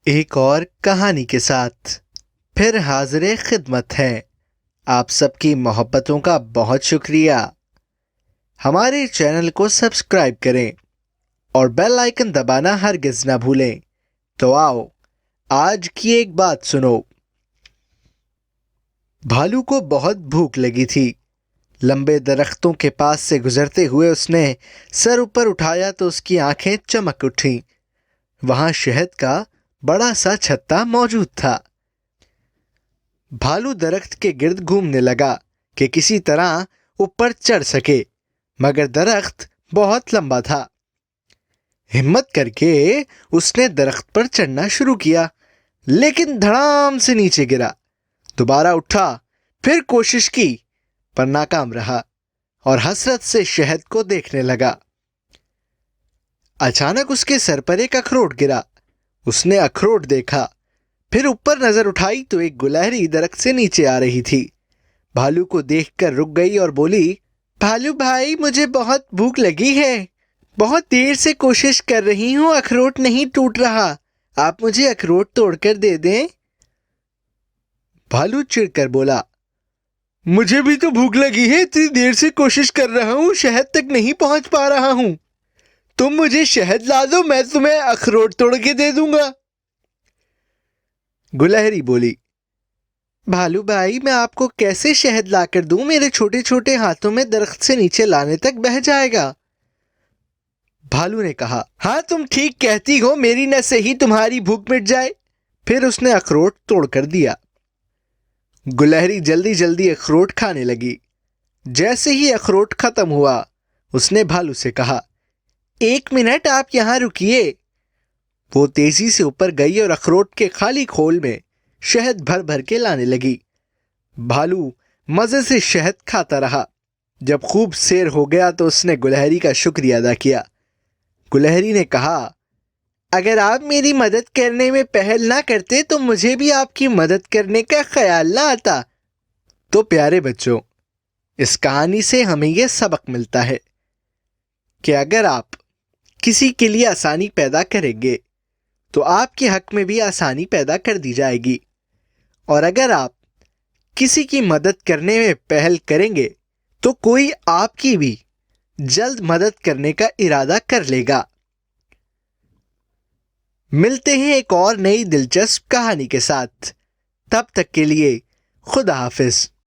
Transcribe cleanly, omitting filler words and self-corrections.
ایک اور کہانی کے ساتھ پھر حاضر خدمت ہے۔ آپ سب کی محبتوں کا بہت شکریہ۔ ہمارے چینل کو سبسکرائب کریں اور بیل آئیکن دبانا ہرگز نہ بھولیں۔ تو آؤ آج کی ایک بات سنو۔ بھالو کو بہت بھوک لگی تھی۔ لمبے درختوں کے پاس سے گزرتے ہوئے اس نے سر اوپر اٹھایا تو اس کی آنکھیں چمک اٹھیں۔ وہاں شہد کا بڑا سا چھتا موجود تھا۔ بھالو درخت کے گرد گھومنے لگا کہ کسی طرح اوپر چڑھ سکے، مگر درخت بہت لمبا تھا۔ ہمت کر کے اس نے درخت پر چڑھنا شروع کیا، لیکن دھڑام سے نیچے گرا۔ دوبارہ اٹھا، پھر کوشش کی، پر ناکام رہا اور حسرت سے شہد کو دیکھنے لگا۔ اچانک اس کے سر پر ایک اخروٹ گرا۔ اس نے اخروٹ دیکھا، پھر اوپر نظر اٹھائی تو ایک گلہری درخت سے نیچے آ رہی تھی۔ بھالو کو دیکھ کر رک گئی اور بولی، بھالو بھائی، مجھے بہت بھوک لگی ہے۔ بہت دیر سے کوشش کر رہی ہوں، اخروٹ نہیں ٹوٹ رہا۔ آپ مجھے اخروٹ توڑ کر دے دیں۔ بھالو چڑ کر بولا، مجھے بھی تو بھوک لگی ہے، اتنی دیر سے کوشش کر رہا ہوں، شہد تک نہیں پہنچ پا رہا ہوں۔ تم مجھے شہد لا دو، میں تمہیں اخروٹ توڑ کے دے دوں گا۔ گلہری بولی، بھالو بھائی، میں آپ کو کیسے شہد لا کر دوں؟ میرے چھوٹے چھوٹے ہاتھوں میں درخت سے نیچے لانے تک بہہ جائے گا۔ بھالو نے کہا، ہاں تم ٹھیک کہتی ہو، میری نہ صحیح تمہاری بھوک مٹ جائے۔ پھر اس نے اخروٹ توڑ کر دیا۔ گلہری جلدی جلدی اخروٹ کھانے لگی۔ جیسے ہی اخروٹ ختم ہوا، اس نے بھالو سے کہا، ایک منٹ آپ یہاں رکیے۔ وہ تیزی سے اوپر گئی اور اخروٹ کے خالی کھول میں شہد بھر بھر کے لانے لگی۔ بھالو مزے سے شہد کھاتا رہا۔ جب خوب سیر ہو گیا تو اس نے گلہری کا شکریہ ادا کیا۔ گلہری نے کہا، اگر آپ میری مدد کرنے میں پہل نہ کرتے تو مجھے بھی آپ کی مدد کرنے کا خیال نہ آتا۔ تو پیارے بچوں، اس کہانی سے ہمیں یہ سبق ملتا ہے کہ اگر آپ کسی کے لیے آسانی پیدا کریں گے تو آپ کے حق میں بھی آسانی پیدا کر دی جائے گی، اور اگر آپ کسی کی مدد کرنے میں پہل کریں گے تو کوئی آپ کی بھی جلد مدد کرنے کا ارادہ کر لے گا۔ ملتے ہیں ایک اور نئی دلچسپ کہانی کے ساتھ، تب تک کے لیے خدا حافظ۔